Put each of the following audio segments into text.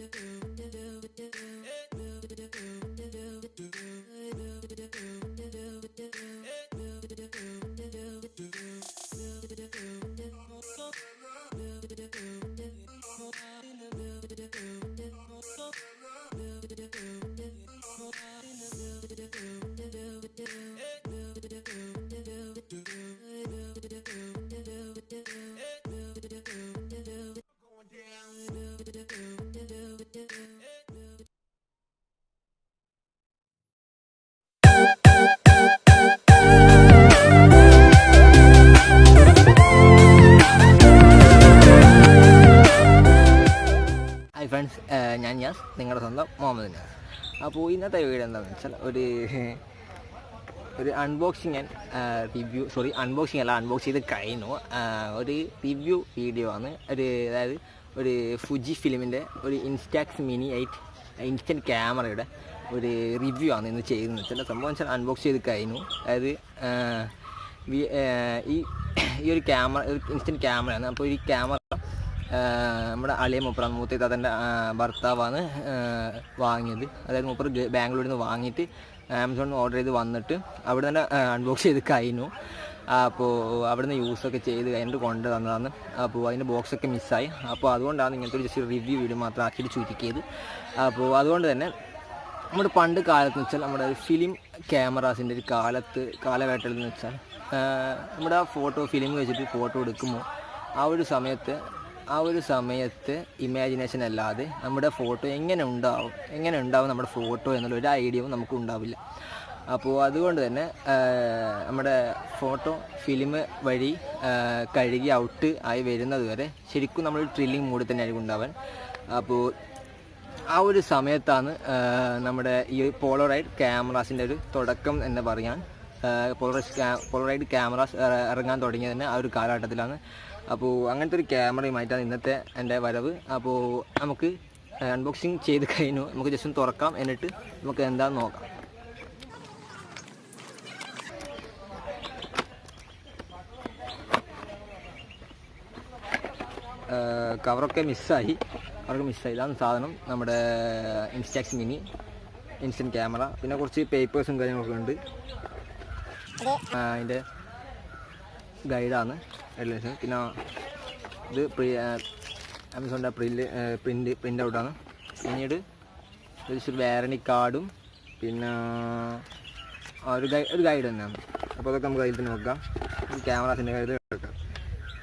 Hi friends, ഞാൻ യാസ് നിങ്ങളുടെ സ്വന്തം മുഹമ്മദ് നാസ്. അപ്പോൾ ഇന്നത്തെ വീഡിയോ എന്താണെന്ന് വെച്ചാൽ ഒരു അൺബോക്സിങ് ആൻഡ് റിവ്യൂ, അൺബോക്സിങ് അല്ല, അൺബോക്സ് ചെയ്ത് കഴിഞ്ഞു. ഒരു റിവ്യൂ വീഡിയോ ആണ്. അതായത് ഒരു ഫുജി ഫിലിമിൻ്റെ ഒരു ഇൻസ്റ്റാക്സ് mini8 ഇൻസ്റ്റൻറ്റ് ക്യാമറയുടെ ഒരു റിവ്യൂ ആണ് ഇന്ന് ചെയ്യുന്നത് വെച്ചാൽ. സംഭവം വെച്ചാൽ അൺബോക്സ് ചെയ്ത് കഴിഞ്ഞു. അതായത് ഈ ഒരു ക്യാമറ ഒരു ഇൻസ്റ്റൻറ്റ് ക്യാമറയാണ്. അപ്പോൾ ഈ ക്യാമറ നമ്മുടെ അളിയ മൂപ്പറാണ്, മൂത്തേത്താത്തൻ്റെ ഭർത്താവാണ് വാങ്ങിയത്. അതായത് മൂപ്പർ ബാംഗ്ലൂരിൽ നിന്ന് വാങ്ങിയിട്ട് ആമസോണിൽ നിന്ന് ഓർഡർ ചെയ്ത് വന്നിട്ട് അവിടെ തന്നെ അൺബോക്സ് ചെയ്ത് കഴിഞ്ഞു. അപ്പോൾ അവിടെ നിന്ന് യൂസൊക്കെ ചെയ്ത് കഴിഞ്ഞിട്ട് കൊണ്ട് തന്നതാണ്. അപ്പോൾ അതിൻ്റെ ബോക്സൊക്കെ മിസ്സായി. അപ്പോൾ അതുകൊണ്ടാണ് ഇങ്ങനത്തെ ഒരു ജസ്റ്റ് റിവ്യൂ വീഡിയോ മാത്രം ആക്കിയിട്ട് ചുരുക്കിയത്. അപ്പോൾ അതുകൊണ്ട് തന്നെ നമ്മുടെ പണ്ട് കാലത്ത് വെച്ചാൽ നമ്മുടെ ഫിലിം ക്യാമറാസിൻ്റെ ഒരു കാലഘട്ടത്തിൽ എന്ന് വെച്ചാൽ നമ്മുടെ ഫോട്ടോ ഫിലിം വെച്ചിട്ട് ഫോട്ടോ എടുക്കുമ്പോൾ ആ ഒരു സമയത്ത് ഇമാജിനേഷൻ അല്ലാതെ നമ്മുടെ ഫോട്ടോ എങ്ങനെ ഉണ്ടാവും നമ്മുടെ ഫോട്ടോ എന്നുള്ളൊരു ഐഡിയയും നമുക്ക് ഉണ്ടാവില്ല. അപ്പോൾ അതുകൊണ്ട് തന്നെ നമ്മുടെ ഫോട്ടോ ഫിലിം വഴി കഴുകി ഔട്ട് ആയി വരുന്നത് വരെ ശരിക്കും നമ്മൾ ട്രില്ലിങ് മൂഡിൽ തന്നെ ആയിരിക്കും ഉണ്ടാവാൻ. അപ്പോൾ ആ ഒരു സമയത്താണ് നമ്മുടെ ഈ പോളറൈഡ് ക്യാമറാസിൻ്റെ ഒരു തുടക്കം എന്ന് പറയാൻ. പോളറൈഡ് ക്യാമറാസ് ഇറങ്ങാൻ തുടങ്ങിയത് തന്നെ ആ ഒരു കാലഘട്ടത്തിലാണ്. അപ്പോൾ അങ്ങനത്തെ ഒരു ക്യാമറയുമായിട്ടാണ് ഇന്നത്തെ എൻ്റെ വരവ്. അപ്പോൾ നമുക്ക് അൺബോക്സിങ് ചെയ്ത് കഴിഞ്ഞു. നമുക്ക് ജസ്റ്റ് ഒന്ന് തുറക്കാം, എന്നിട്ട് നമുക്ക് എന്താണെന്ന് നോക്കാം. കവറൊക്കെ മിസ്സായി. ഇതാണ് സാധനം, നമ്മുടെ ഇൻസ്റ്റാക്സ് മിനി ഇൻസ്റ്റൻറ്റ് ക്യാമറ. പിന്നെ കുറച്ച് പേപ്പേഴ്സും കാര്യങ്ങളൊക്കെ ഉണ്ട്. അതിൻ്റെ ഗൈഡാണ്. പിന്നെ ഇത് ആമസോണിൻ്റെ പ്രിൻ്റ് ഔട്ടാണ്. പിന്നീട് ഒരു വാറണ്ടി കാർഡും പിന്നെ ഒരു ഗൈഡ് തന്നെയാണ്. അപ്പോൾ അതൊക്കെ നമുക്ക് അതിൽ തന്നെ നോക്കാം. ക്യാമറാസിൻ്റെ ഗൈഡ് കേട്ടോ.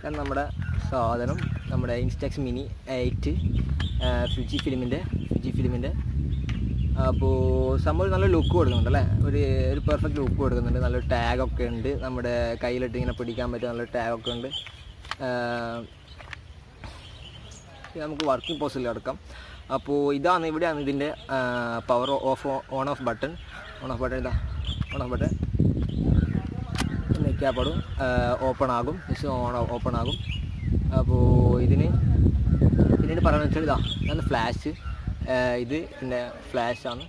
കാരണം നമ്മുടെ സാധനം നമ്മുടെ ഇൻസ്റ്റാക്സ് mini8 ഫുജി ഫിലിമിൻ്റെ അപ്പോൾ സംഭവം നല്ല ലുക്ക് കൊടുക്കുന്നുണ്ട് അല്ലേ. ഒരു പെർഫെക്റ്റ് ലുക്ക് കൊടുക്കുന്നുണ്ട്. നല്ലൊരു ടാഗൊക്കെ ഉണ്ട്. നമ്മുടെ കയ്യിലിട്ട് ഇങ്ങനെ പിടിക്കാൻ പറ്റുന്ന നല്ലൊരു ടാഗൊക്കെ ഉണ്ട്. നമുക്ക് വർക്കിംഗ് പോസിൽ കിടക്കാം. അപ്പോൾ ഇവിടെയാണ് ഇതിൻ്റെ പവർ ഓൺ ഓഫ് ബട്ടൺ നെക്കാപ്പാടും ഓപ്പൺ ആകും. അപ്പോൾ ഇതിന് പിന്നീട് പറയുന്നത് വെച്ചാൽ ഇതാണ് ഫ്ലാഷ്. ഇതിൻ്റെ ഫ്ലാഷാണ്.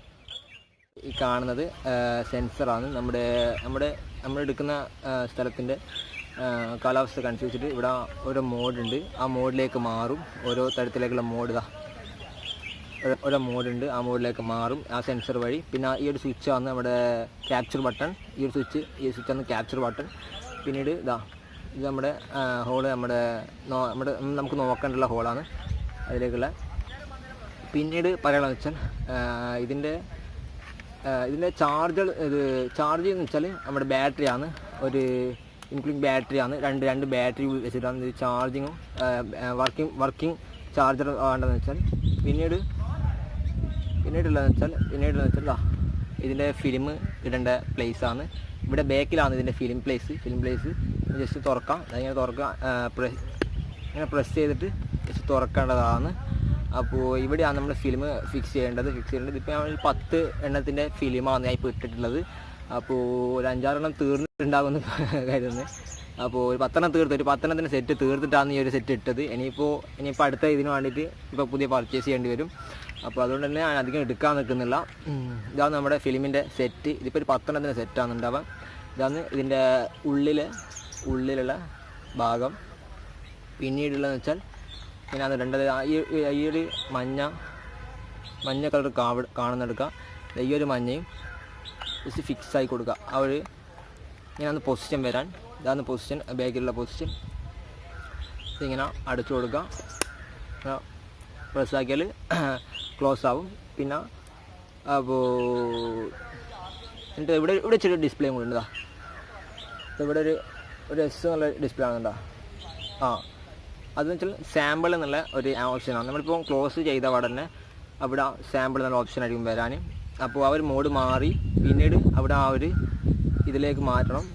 ഈ കാണുന്നത് സെൻസറാണ്. നമ്മളെടുക്കുന്ന സ്ഥലത്തിൻ്റെ കാലാവസ്ഥ അനുസരിച്ചിട്ട് ഇവിടെ ഓരോ മോഡുണ്ട്. ആ മോഡിലേക്ക് മാറും. ഓരോ തരത്തിലേക്കുള്ള ഓരോ മോഡുണ്ട്. ആ മോഡിലേക്ക് മാറും ആ സെൻസർ വഴി. പിന്നെ ഈ ഒരു സ്വിച്ചാണ് നമ്മുടെ ക്യാപ്ചർ ബട്ടൺ. ഈ സ്വിച്ചാണ് ക്യാപ്ചർ ബട്ടൺ. പിന്നീട് ഇത് നമ്മുടെ ഹോള് നമുക്ക് നോക്കേണ്ടുള്ള ഹോളാണ് അതിലേക്കുള്ള. പിന്നീട് പറയാനുള്ളത് വെച്ചാൽ ഇതിൻ്റെ ചാർജ് എന്ന് വെച്ചാൽ നമ്മുടെ ബാറ്ററിയാണ്. ഒരു ഇൻക്ലൂഡിങ് ബാറ്ററിയാണ്. രണ്ട് ബാറ്ററി വെച്ചിട്ടാണ് ഇത് ചാർജിങ്ങും വർക്കിംഗ് ചാർജർ വേണ്ടതെന്ന് വെച്ചാൽ. പിന്നീടുള്ളതെന്ന് വെച്ചാൽ ഇതിൻ്റെ ഫിലിം ഇടേണ്ട പ്ലേസാണ്. ഇവിടെ ബാക്കിലാണ് ഇതിൻ്റെ ഫിലിം പ്ലേസ്. ജസ്റ്റ് തുറക്കാം. അതിങ്ങനെ ഇങ്ങനെ പ്രസ് ചെയ്തിട്ട് ജസ്റ്റ് തുറക്കേണ്ടതാണ്. അപ്പോൾ ഇവിടെയാണ് നമ്മൾ ഫിലിം ഫിക്സ് ചെയ്യേണ്ടത്. ഇപ്പോൾ നമ്മൾ 10 എണ്ണത്തിൻ്റെ ഫിലിമാണ് ഞാൻ ഇപ്പോൾ ഇട്ടിട്ടുള്ളത്. അപ്പോൾ ഒരു 5-6 എണ്ണം തീർന്നിട്ടുണ്ടാകുമെന്ന് കരുതുന്നത്. അപ്പോൾ ഒരു 10 എണ്ണം ഒരു 10 എണ്ണത്തിൻ്റെ സെറ്റ് തീർത്തിട്ടാണ് ഈ ഒരു സെറ്റ് ഇട്ടത്. ഇനിയിപ്പോൾ അടുത്ത ഇതിന് വേണ്ടിയിട്ട് ഇപ്പോൾ പുതിയ പർച്ചേസ് ചെയ്യേണ്ടി വരും. അപ്പോൾ അതുകൊണ്ട് തന്നെ ഞാൻ അധികം എടുക്കാൻ നിൽക്കുന്നില്ല. ഇതാണ് നമ്മുടെ ഫിലിമിൻ്റെ സെറ്റ്. ഇതിപ്പോൾ ഒരു 10 എണ്ണത്തിൻ്റെ സെറ്റാണ് ഉണ്ടാവാൻ. ഇതാണ് ഇതിൻ്റെ ഉള്ളിലുള്ള ഭാഗം. പിന്നീടുള്ളതെന്ന് വെച്ചാൽ പിന്നെ അത് ഈ ഒരു മഞ്ഞ കളർ കാണുന്നെടുക്കുക. ഈ ഒരു മഞ്ഞയും ജസ്റ്റ് ഫിക്സ് ആയി കൊടുക്കുക. ആ ഒരു ഇങ്ങനെ പൊസിഷൻ വരാൻ, ഇതാണ് പൊസിഷൻ, ബാക്കിലുള്ള പൊസിഷൻ. ഇതിങ്ങനെ അടച്ചു കൊടുക്കുക. പ്രസ്സാക്കിയാൽ ക്ലോസ് ആവും. പിന്നെ അപ്പോൾ എന്നിട്ട് ഇവിടെ ചെറിയ ഡിസ്പ്ലേയും കൂടി ഉണ്ട്. ഇവിടെ ഒരു എസ് എന്നുള്ള ഡിസ്പ്ലേ ആണെന്നുണ്ടോ. അതെന്ന് വെച്ചാൽ സാമ്പിൾ എന്നുള്ള ഒരു ഓപ്ഷനാണ്. നമ്മളിപ്പോൾ ക്ലോസ് ചെയ്ത ഉടനെ അവിടെ സാമ്പിൾ എന്നുള്ള ഓപ്ഷൻ ആയിരിക്കും വരാൻ. അപ്പോൾ ആ ഒരു മോഡ് മാറി പിന്നീട് അവിടെ ആ ഒരു ഇതിലേക്ക് മാറ്റണം.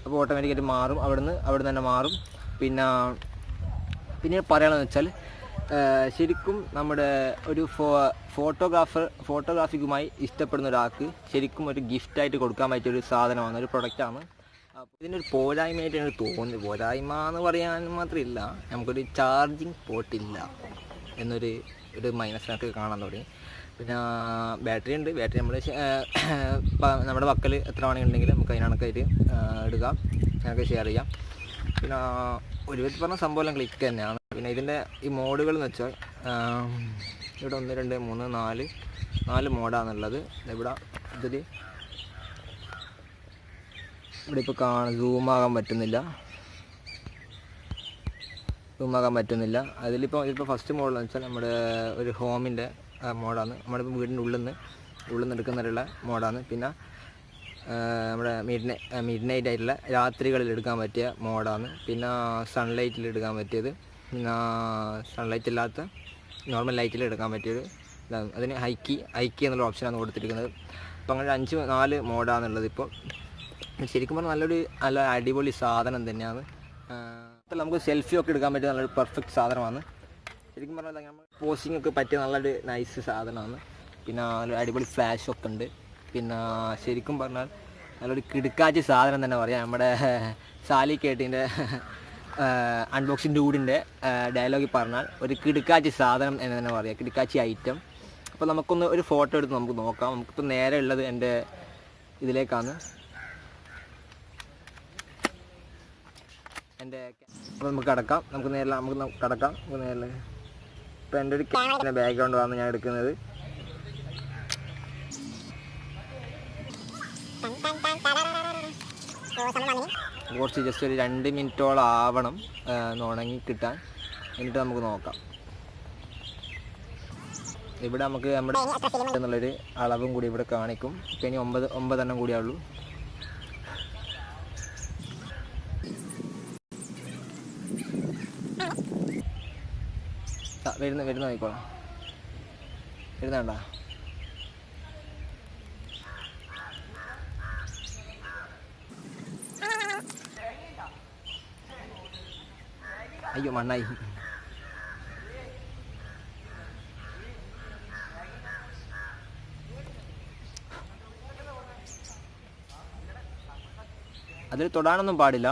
അപ്പോൾ ഓട്ടോമാറ്റിക്കായിട്ട് മാറും, അവിടെ തന്നെ മാറും. പിന്നെ പറയാനുള്ളത് വെച്ചാൽ ശരിക്കും നമ്മുടെ ഒരു ഫോട്ടോഗ്രാഫിക്കുമായി ഇഷ്ടപ്പെടുന്ന ഒരാൾക്ക് ശരിക്കും ഒരു ഗിഫ്റ്റായിട്ട് കൊടുക്കാൻ പറ്റിയൊരു സാധനമാണ്, ഒരു പ്രൊഡക്റ്റാണ്. അപ്പോൾ ഇതിനൊരു പോരായ്മയായിട്ട് എനിക്ക് തോന്നുന്നു. പോരായ്മ എന്ന് പറയാൻ മാത്രമില്ല, നമുക്കൊരു ചാർജിങ് പോർട്ടില്ല എന്നൊരു മൈനസിനകത്ത് കാണാൻ തുടങ്ങി. പിന്നെ ബാറ്ററി ഉണ്ട്. ബാറ്ററി നമ്മുടെ പക്കൽ എത്ര വേണമെങ്കിൽ നമുക്ക് അതിനകത്തായിട്ട് എടുക്കാം, ഞങ്ങൾക്ക് ഷെയർ ചെയ്യാം. പിന്നെ ഒരു വിധത്തിൽ പറഞ്ഞ സംഭവം ക്ലിക്ക് തന്നെയാണ്. പിന്നെ ഇതിൻ്റെ ഈ മോഡുകൾ എന്ന് വെച്ചാൽ ഇവിടെ 1 2 3 4 മോഡാണുള്ളത്. ഇവിടെ ഇപ്പോൾ സൂമാകാൻ പറ്റുന്നില്ല. ഇതിപ്പോൾ ഫസ്റ്റ് മോഡെന്ന് വെച്ചാൽ നമ്മുടെ ഒരു ഹോമിൻ്റെ മോഡാണ്. നമ്മുടെ വീടിൻ്റെ ഉള്ളിൽ നിന്ന് എടുക്കുന്നതിലുള്ള മോഡാണ്. പിന്നെ നമ്മുടെ മിഡ് നൈറ്റ് ആയിട്ടുള്ള രാത്രികളിൽ എടുക്കാൻ പറ്റിയ മോഡാണ്. പിന്നെ സൺലൈറ്റിൽ എടുക്കാൻ പറ്റിയത്, പിന്നെ സൺലൈറ്റ് ഇല്ലാത്ത നോർമൽ ലൈറ്റിൽ എടുക്കാൻ പറ്റിയത് ഇതാണ്. അതിന് ഹൈക്കി എന്നുള്ള ഓപ്ഷനാണ് കൊടുത്തിരിക്കുന്നത്. അപ്പോൾ അങ്ങനെ 4 മോഡാണുള്ളത്. ഇപ്പോൾ ശരിക്കും പറഞ്ഞാൽ നല്ല അടിപൊളി സാധനം തന്നെയാണ്. അപ്പോൾ നമുക്ക് സെൽഫി ഒക്കെ എടുക്കാൻ പറ്റിയ നല്ലൊരു പെർഫെക്റ്റ് സാധനമാണ്. ശരിക്കും പറഞ്ഞാൽ നമ്മൾ പോസ്റ്റിംഗ് ഒക്കെ പറ്റിയ നല്ലൊരു നൈസ് സാധനമാണ്. പിന്നെ നല്ല അടിപൊളി ഫ്ലാഷ് ഒക്കെ ഉണ്ട്. പിന്നെ ശരിക്കും പറഞ്ഞാൽ നല്ലൊരു കിടുക്കാച്ചി സാധനം തന്നെ പറയാം. നമ്മുടെ സാലി കേട്ടിൻ്റെ അൺബോക്സിംഗ് ഡൂഡിൻ്റെ ഡയലോഗിൽ പറഞ്ഞാൽ ഒരു കിടുക്കാച്ചി സാധനം എന്ന് തന്നെ പറയാം, കിടുക്കാച്ചി ഐറ്റം. അപ്പോൾ നമുക്കൊന്ന് ഒരു ഫോട്ടോ എടുത്ത് നമുക്ക് നോക്കാം. നമുക്കിപ്പോൾ നേരെ ഉള്ളത് എൻ്റെ ഇതിലേക്കാണ്. അപ്പോൾ നമുക്ക് കടക്കാം. നമുക്ക് നേരെ ഇപ്പോൾ എൻ്റെ ഒരു ക്യാമറ ബാക്ക്ഗ്രൗണ്ടാണ് ഞാൻ എടുക്കുന്നത്. കുറച്ച് ജസ്റ്റ് ഒരു 2 മിനിറ്റോളം ആവണം ഉണങ്ങി കിട്ടാൻ. എന്നിട്ട് നമുക്ക് നോക്കാം. ഇവിടെ നമുക്ക് നമ്മുടെ എന്നുള്ളൊരു അളവും കൂടി ഇവിടെ കാണിക്കും. ഇപ്പം ഇനി 9 എണ്ണം കൂടിയേ ഉള്ളൂ. വരുന്ന നോക്കിക്കോളാം. വരുന്നുണ്ടോ? അയ്യോ മണ്ണായി. അതിൽ തൊടാനൊന്നും പാടില്ല,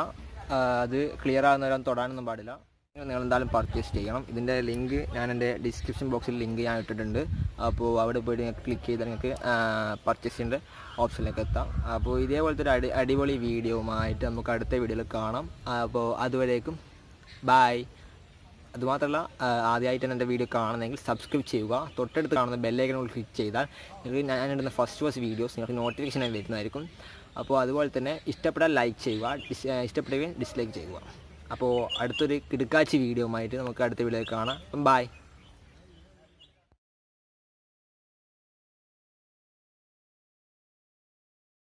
അത് ക്ലിയർ ആകുന്നവരും തൊടാനൊന്നും പാടില്ല. നിങ്ങൾ എന്തായാലും പർച്ചേസ് ചെയ്യണം. ഇതിൻ്റെ ലിങ്ക് ഞാൻ എൻ്റെ ഡിസ്ക്രിപ്ഷൻ ബോക്സിൽ ലിങ്ക് ഞാൻ ഇട്ടിട്ടുണ്ട്. അപ്പോൾ അവിടെ പോയിട്ട് നിങ്ങൾക്ക് ക്ലിക്ക് ചെയ്താൽ നിങ്ങൾക്ക് പർച്ചേസിൻ്റെ ഓപ്ഷനിലേക്ക് എത്താം. അപ്പോൾ ഇതേപോലത്തെ ഒരു അടിപൊളി വീഡിയോയുമായിട്ട് നമുക്ക് അടുത്ത വീഡിയോയിൽ കാണാം. അപ്പോൾ അതുവരേക്കും ബായ്. അതുമാത്രമല്ല, ആദ്യമായിട്ട് തന്നെ എൻ്റെ വീഡിയോ കാണുന്നെങ്കിൽ സബ്സ്ക്രൈബ് ചെയ്യുക. തൊട്ടടുത്ത് കാണുന്ന ബെല്ലൈക്കൺ ക്ലിക്ക് ചെയ്താൽ നിങ്ങൾക്ക് ഞാൻ ഇടുന്ന ഫസ്റ്റ് വീഡിയോസ് നിങ്ങൾക്ക് നോട്ടിഫിക്കേഷൻ വരുന്നതായിരിക്കും. അപ്പോൾ അതുപോലെ തന്നെ ഇഷ്ടപ്പെട്ടാൽ ലൈക്ക് ചെയ്യുക, ഇഷ്ടപ്പെടുകയും ഡിസ്ലൈക്ക് ചെയ്യുക. അപ്പോൾ അടുത്തൊരു കിടുക്കാച്ചി വീഡിയോയുമായിട്ട് നമുക്ക് അടുത്ത വീഡിയോയിൽ കാണാം. അപ്പം ബായ്.